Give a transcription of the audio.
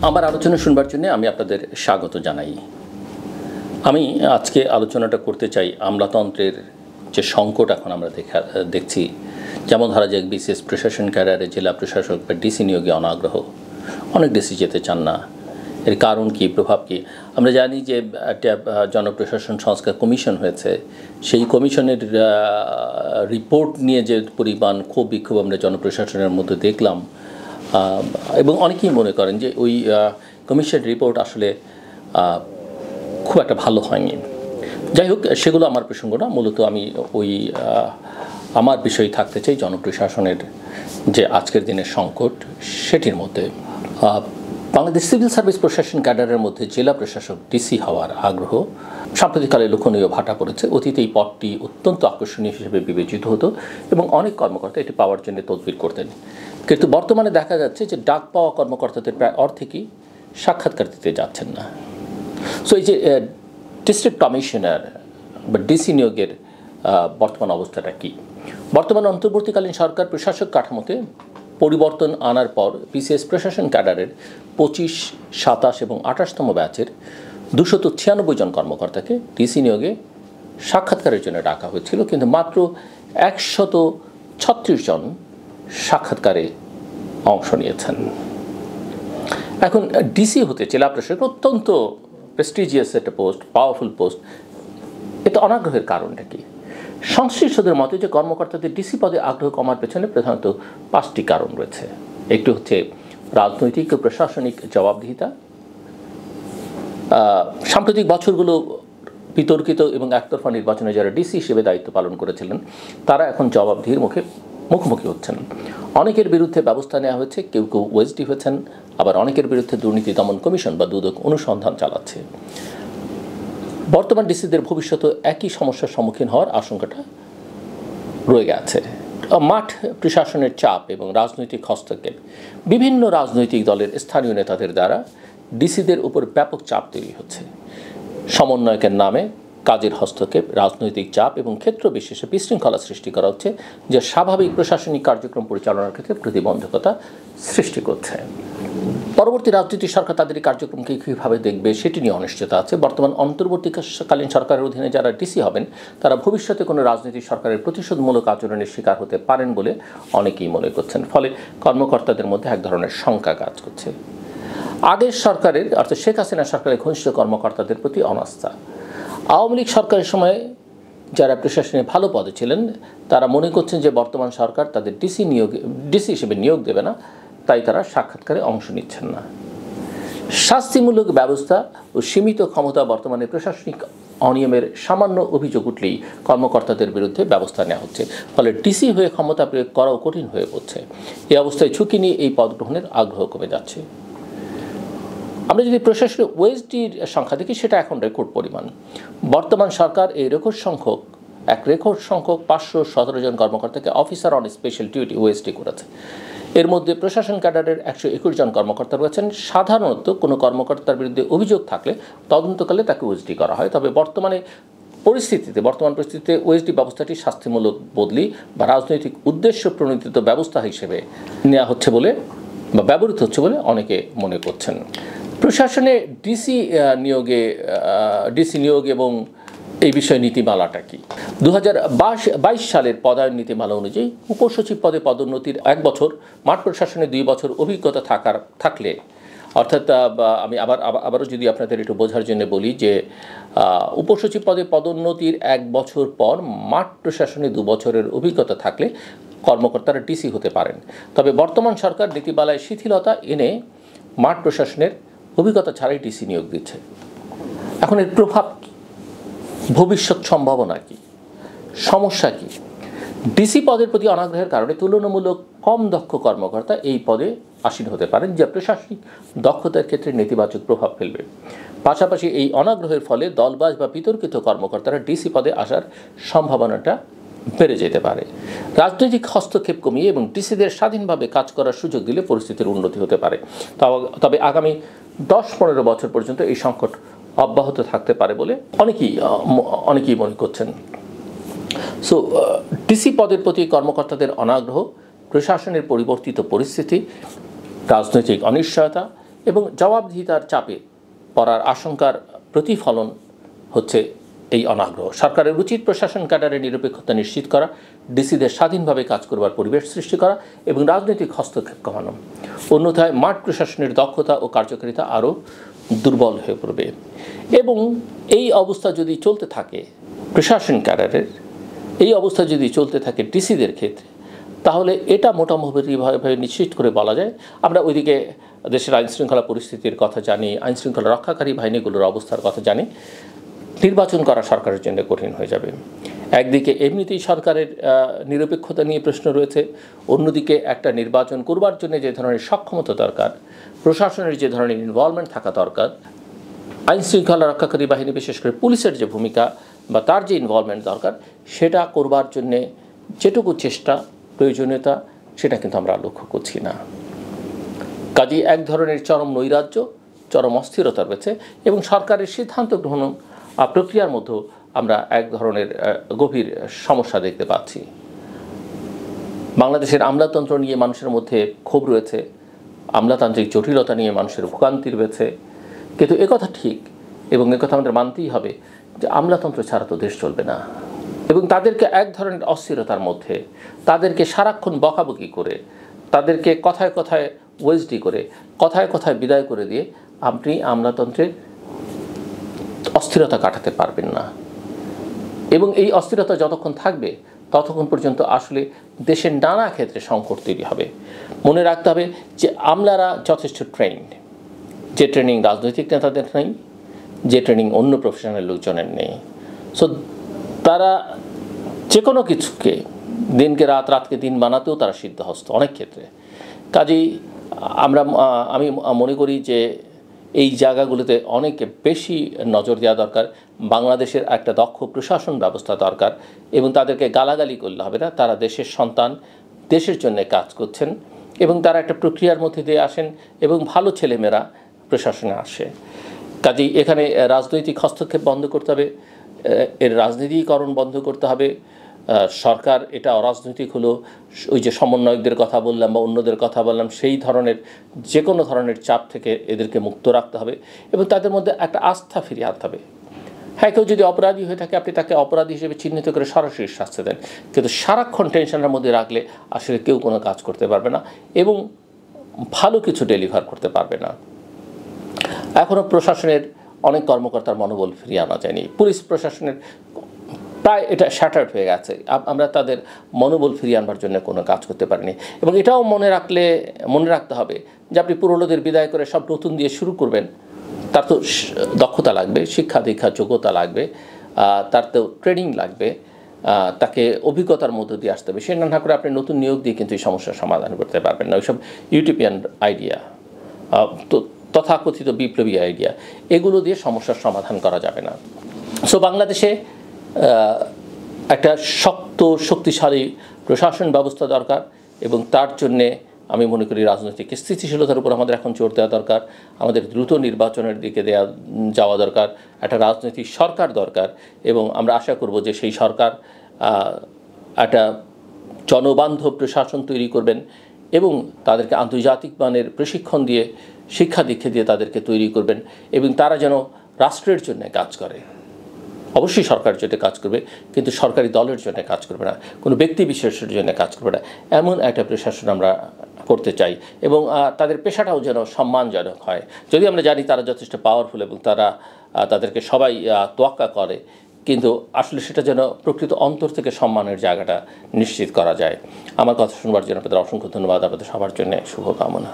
আমার আলোচনা শুনবার জন্য আমি আপনাদের স্বাগত জানাই। আমি আজকে আলোচনাটা করতে চাই আমলাতন্ত্রের যে সংকট এখন আমরা দেখছি, যেমন ধরা যাক বিশেষ প্রশাসন ক্যাডারে জেলা প্রশাসক বা ডিসি নিয়োগে অনাগ্রহ, অনেক ডিসি যেতে চান না। এর কারণ কি, প্রভাব কি? আমরা জানি যে একটা জনপ্রশাসন সংস্কার কমিশন হয়েছে, সেই কমিশনের রিপোর্ট নিয়ে যে পরিমাণ ক্ষোভ বিক্ষোভ আমরা জনপ্রশাসনের মধ্যে দেখলাম, এবং অনেকেই মনে করেন যে ওই কমিশন রিপোর্ট আসলে খুব একটা ভালো হয়নি। যাই হোক, সেগুলো আমার প্রসঙ্গ না। মূলত আমি ওই আমার বিষয় থাকতে চাই জনপ্রশাসনের যে আজকের দিনের সংকট, সেটির মধ্যে বাংলাদেশ সিভিল সার্ভিস প্রশাসন ক্যাডারের মধ্যে জেলা প্রশাসক ডিসি হওয়ার আগ্রহ সাম্প্রতিককালে লক্ষণীয় ভাটা পড়েছে। অতীতে এই পদটি অত্যন্ত আকর্ষণীয় হিসেবে বিবেচিত হতো এবং অনেক কর্মকর্তা এটি পাওয়ার জন্য তদবির করতেন, কিন্তু বর্তমানে দেখা যাচ্ছে যে ডাক পাওয়া কর্মকর্তাদের প্রায় অর্ধেকই সাক্ষাৎকার দিতে যাচ্ছেন না। সো এই যে ডিস্ট্রিক্ট কমিশনার বা ডিসি নিয়োগের বর্তমান অবস্থাটা কি? বর্তমান অন্তর্বর্তীকালীন সরকার প্রশাসক কাঠামোতে পরিবর্তন আনার পর বিসিএস প্রশাসন ক্যাডারের 25, 27 এবং 28তম ব্যাচের 296 জন কর্মকর্তাকে ডিসি নিয়োগে সাক্ষাৎকারের জন্য ডাকা হয়েছিল, কিন্তু মাত্র 136 জন সাক্ষাৎকারে অংশ নিয়েছেন। এখন ডিসি হতে জেলা প্রশাসক অত্যন্ত প্রেস্টিজিয়াস একটা পোস্ট, পাওয়ারফুল পোস্ট। এটা অনাগ্রহের কারণটা কি? সংশ্লিষ্টদের মতে যে কর্মকর্তাদের ডিসি পদে আগ্রহ কমার পেছনে প্রধানত 5টি কারণ রয়েছে। একটি হচ্ছে রাজনৈতিক ও প্রশাসনিক জবাবদিহিতা। সাম্প্রতিক বছরগুলো বিতর্কিত এবং একতরফা নির্বাচনে যারা ডিসি হিসেবে দায়িত্ব পালন করেছিলেন, তারা এখন জবাবদিহির মুখোমুখি হচ্ছেন। অনেকের বিরুদ্ধে ব্যবস্থা নেওয়া হয়েছে, কেউ কেউ ওএসডি হয়েছেন, আবার অনেকের বিরুদ্ধে দুর্নীতি দমন কমিশন বা দুদক অনুসন্ধান চালাচ্ছে। বর্তমান ডিসিদের ভবিষ্যতে একই সমস্যার সম্মুখীন হওয়ার আশঙ্কাটা রয়ে গেছে। মাঠ প্রশাসনের চাপ এবং রাজনৈতিক হস্তক্ষেপ, বিভিন্ন রাজনৈতিক দলের স্থানীয় নেতাদের দ্বারা ডিসিদের উপর ব্যাপক চাপ তৈরি হচ্ছে। সমন্বয়কের নামে কাজের হস্তক্ষেপ, রাজনৈতিক চাপ এবং ক্ষেত্র বিশেষে বিশৃঙ্খলা সৃষ্টি করা হচ্ছে, যা স্বাভাবিক প্রশাসনিক কার্যক্রম পরিচালনার ক্ষেত্রে প্রতিবন্ধকতা সৃষ্টি করছে। পরবর্তী রাজনৈতিক সরকার তাদের এই কার্যক্রমকে কীভাবে দেখবে সেটি নিয়ে অনিশ্চয়তা আছে। বর্তমান অন্তর্বর্তীকালীন সরকারের অধীনে যারা ডিসি হবেন, তারা ভবিষ্যতে কোনো রাজনৈতিক সরকারের প্রতিশোধমূলক আচরণের শিকার হতে পারেন বলে অনেকেই মনে করছেন। ফলে কর্মকর্তাদের মধ্যে এক ধরনের শঙ্কা কাজ করছে। আগের সরকারের, অর্থাৎ শেখ হাসিনা সরকারের ঘনিষ্ঠ কর্মকর্তাদের প্রতি অনাস্থা। আওয়ামী লীগ সরকারের সময় যারা প্রশাসনে ভালো পদে ছিলেন, তারা মনে করছেন যে বর্তমান সরকার তাদের ডিসি হিসেবে নিয়োগ দেবে না, তাই তারা সাক্ষাৎকারে অংশ নিচ্ছেন না। শাস্তিমূলক ব্যবস্থা ও সীমিত ক্ষমতা, বর্তমানে প্রশাসনিক অনিয়মের সামান্য অভিযোগ উঠলেই কর্মকর্তাদের বিরুদ্ধে ব্যবস্থা নেওয়া হচ্ছে, ফলে ডিসি হয়ে ক্ষমতা প্রয়োগ করাও কঠিন হয়ে পড়ছে। এই অবস্থায় ঝুঁকি নিয়ে এই পদ গ্রহণের আগ্রহ কমে যাচ্ছে। আমরা যদি প্রশাসনের ওএসডির সংখ্যা দেখি, সেটা এখন রেকর্ড পরিমাণ। বর্তমান সরকার এই রেকর্ড সংখ্যক 517 জন কর্মকর্তাকে officer on special duty OSD করেছে। এর মধ্যে প্রশাসন ক্যাডারের 121 জন কর্মকর্তা রয়েছেন। সাধারণত কোনো কর্মকর্তার বিরুদ্ধে অভিযোগ থাকলে তদন্তকালে তাকে ওএসডি করা হয়, তবে বর্তমান পরিস্থিতিতে ওএসডি ব্যবস্থাটি শাস্তিমূলক বদলি বা রাজনৈতিক উদ্দেশ্য প্রণোদিত ব্যবস্থা হিসেবে নেওয়া হচ্ছে বলে বা ব্যবহৃত হচ্ছে বলে অনেকে মনে করছেন। প্রশাসনে ডিসি নিয়োগ এবং এই বিষয়ে নীতিমালাটা কি? 2022 সালের পদায়ন নীতিমালা অনুযায়ী উপসচিব পদে পদোন্নতির 1 বছর, মাঠ প্রশাসনে 2 বছর অভিজ্ঞতা থাকলে, অর্থাৎ আমি আবারও যদি আপনাদের একটু বোঝার জন্য বলি যে উপসচিব পদে পদোন্নতির 1 বছর পর মাঠ প্রশাসনে 2 বছরের অভিজ্ঞতা থাকলে কর্মকর্তারা ডিসি হতে পারেন। তবে বর্তমান সরকার নীতিমালায় শিথিলতা এনে মাঠ প্রশাসনের অভিজ্ঞতা ছাড়াই ডিসি নিয়োগ দিচ্ছে। এখন এর প্রভাব কি? ভবিষ্যৎ সম্ভাবনা কি? সমস্যা কি? ডিসি পদের প্রতি অনাগ্রহের কারণে তুলনামূলক কম দক্ষ কর্মকর্তা এই পদে আসীন হতে পারেন, যা প্রশাসনিক দক্ষতার ক্ষেত্রে নেতিবাচক প্রভাব ফেলবে। পাশাপাশি এই অনাগ্রহের ফলে দলবাজ বা বিতর্কিত কর্মকর্তারা ডিসি পদে আসার সম্ভাবনাটা বেড়ে যেতে পারে। রাজনৈতিক হস্তক্ষেপ কমিয়ে এবং ডিসিদের স্বাধীনভাবে কাজ করার সুযোগ দিলে পরিস্থিতির উন্নতি হতে পারে। তবে আগামী 10-15 বছর পর্যন্ত এই সংকট অব্যাহত থাকতে পারে বলে অনেকেই মনে করছেন। সো ডিসি পদের প্রতি কর্মকর্তাদের অনাগ্রহ, প্রশাসনের পরিবর্তিত পরিস্থিতি, রাজনৈতিক অনিশ্চয়তা এবং জবাবদিহিতার চাপে পড়ার আশঙ্কার প্রতিফলন হচ্ছে এই অনাগ্রহ। সরকারের উচিত প্রশাসন ক্যাডারের নিরপেক্ষতা নিশ্চিত করা, ডিসিদের স্বাধীনভাবে কাজ করবার পরিবেশ সৃষ্টি করা এবং রাজনৈতিক হস্তক্ষেপ কমানো। অন্যথায় মাঠ প্রশাসনের দক্ষতা ও কার্যকারিতা আরও দুর্বল হয়ে পড়বে। এবং এই অবস্থা যদি চলতে থাকে প্রশাসন ক্যাডারের, এই অবস্থা যদি চলতে থাকে ডিসিদের ক্ষেত্রে, তাহলে এটা মোটামুটিভাবে নিশ্চিত করে বলা যায় আমরা ওইদিকে দেশের আইনশৃঙ্খলা পরিস্থিতির কথা জানি, আইনশৃঙ্খলা রক্ষাকারী বাহিনীগুলোর অবস্থার কথা জানি, নির্বাচন করা সরকারের জন্য কঠিন হয়ে যাবে। একদিকে এমনিতেই সরকারের নিরপেক্ষতা নিয়ে প্রশ্ন রয়েছে, অন্যদিকে একটা নির্বাচন করবার জন্য যে ধরনের সক্ষমতা দরকার, প্রশাসনের যে ধরনের ইনভলভমেন্ট থাকা দরকার, আইনশৃঙ্খলা রক্ষাকারী বাহিনী বিশেষ করে পুলিশের যে ভূমিকা বা তার যে ইনভলভমেন্ট দরকার, সেটা করবার জন্যে যেটুকু চেষ্টা প্রয়োজনীয়তা সেটা কিন্তু আমরা লক্ষ্য করছি না। কাজেই এক ধরনের চরম নৈরাজ্য, চরম অস্থিরতা রয়েছে এবং সরকারের সিদ্ধান্ত গ্রহণ প্রক্রিয়ার মধ্যে আমরা এক ধরনের গভীর সমস্যা দেখতে পাচ্ছি। বাংলাদেশের আমলাতন্ত্র নিয়ে মানুষের মধ্যে ক্ষোভ রয়েছে, আমলাতান্ত্রিক জটিলতা নিয়ে মানুষের ভোগান্তি রয়েছে, কিন্তু একথা ঠিক এবং একথা আমাদের মানতেই হবে যে আমলাতন্ত্র ছাড়া তো দেশ চলবে না। এবং তাদেরকে এক ধরনের অস্থিরতার মধ্যে, তাদেরকে সারাক্ষণ বকাবকি করে, তাদেরকে কথায় কথায় ওয়েসডি করে, কথায় কথায় বিদায় করে দিয়ে আপনি আমলাতন্ত্রের অস্থিরতা কাটাতে পারবেন না। এবং এই অস্থিরতা যতক্ষণ থাকবে ততক্ষণ পর্যন্ত আসলে দেশের নানা ক্ষেত্রে সংকট তৈরি হবে। মনে রাখতে হবে যে আমলারা যথেষ্ট ট্রেন্ড, যে ট্রেনিং রাজনৈতিক নেতাদের নেই, যে ট্রেনিং অন্য প্রফেশনাল লোকজনের নেই। সো তারা যে কোনো কিছুকে দিনকে রাত, রাতকে দিন বানাতেও তারা সিদ্ধহস্ত অনেক ক্ষেত্রে। কাজেই আমি মনে করি যে এই জায়গাগুলোতে অনেক বেশি নজর দেওয়া দরকার। বাংলাদেশের একটা দক্ষ প্রশাসন ব্যবস্থা দরকার এবং তাদেরকে গালাগালি করলে হবে না। তারা দেশের সন্তান, দেশের জন্য কাজ করছেন এবং তারা একটা প্রক্রিয়ার মধ্যে দিয়ে আসেন এবং ভালো ছেলেমেয়েরা প্রশাসনে আসে। কাজেই এখানে রাজনৈতিক হস্তক্ষেপ বন্ধ করতে হবে, এর রাজনীতিকরণ বন্ধ করতে হবে। সরকার এটা অরাজনৈতিক হলো, ওই যে সমন্বয়কদের কথা বললাম বা অন্যদের কথা বললাম, সেই ধরনের যে কোনো ধরনের চাপ থেকে এদেরকে মুক্ত রাখতে হবে এবং তাদের মধ্যে একটা আস্থা ফিরিয়ে আনতে হবে। হ্যাঁ, কেউ যদি অপরাধী হয়ে থাকে আপনি তাকে অপরাধী হিসেবে চিহ্নিত করে সরাসরি শাস্তি দেন, কিন্তু সারাক্ষণ টেনশনের মধ্যে রাখলে আসলে কেউ কোনো কাজ করতে পারবে না এবং ভালো কিছু ডেলিভার করতে পারবে না। এখনও প্রশাসনের অনেক কর্মকর্তার মনোবল ফিরিয়ে আনা যায়নি। পুলিশ প্রশাসনের প্রায় এটা শ্যাটার্ড হয়ে গেছে। আমরা তাদের মনোবল ফিরিয়ে আনবার জন্য কোনো কাজ করতে পারিনি। এবং এটাও মনে রাখতে হবে যে আপনি পুরনোদের বিদায় করে সব নতুন দিয়ে শুরু করবেন, তার তো দক্ষতা লাগবে, শিক্ষা দীক্ষা যোগ্যতা লাগবে, তার তো ট্রেনিং লাগবে, তাকে অভিজ্ঞতার মধ্য দিয়ে আসতে হবে। সেটা না করে আপনি নতুন নিয়োগ দিয়ে কিন্তু এই সমস্যার সমাধান করতে পারবেন না। ওইসব ইউটোপিয়ান আইডিয়া, তো তথাকথিত বিপ্লবী আইডিয়া, এগুলো দিয়ে সমস্যার সমাধান করা যাবে না। সো বাংলাদেশে একটা শক্তিশালী প্রশাসন ব্যবস্থা দরকার এবং তার জন্যে আমি মনে করি রাজনৈতিক স্থিতিশীলতার উপর আমাদের এখন জোর দেওয়া দরকার, আমাদের দ্রুত নির্বাচনের দিকে যাওয়া দরকার, একটা রাজনৈতিক সরকার দরকার এবং আমরা আশা করব যে সেই সরকার একটা জনবান্ধব প্রশাসন তৈরি করবেন এবং তাদেরকে আন্তর্জাতিক মানের প্রশিক্ষণ দিয়ে, শিক্ষা দীক্ষা দিয়ে তাদেরকে তৈরি করবেন এবং তারা যেন রাষ্ট্রের জন্য কাজ করে। অবশ্যই সরকারের জন্য কাজ করবে, কিন্তু সরকারি দলের জন্য কাজ করবে না, কোনো ব্যক্তি বিশেষের জন্য কাজ করবে না। এমন একটা প্রশাসন আমরা করতে চাই এবং তাদের পেশাটাও যেন সম্মানজনক হয়। যদি আমরা জানি তারা যথেষ্ট পাওয়ারফুল এবং তাদেরকে সবাই তোয়াক্কা করে, কিন্তু আসলে সেটা যেন প্রকৃত অন্তর থেকে সম্মানের জায়গাটা নিশ্চিত করা যায়। আমার কথা শুনবার জন্য আপনাদের অসংখ্য ধন্যবাদ। আপনাদের সবার জন্য শুভকামনা।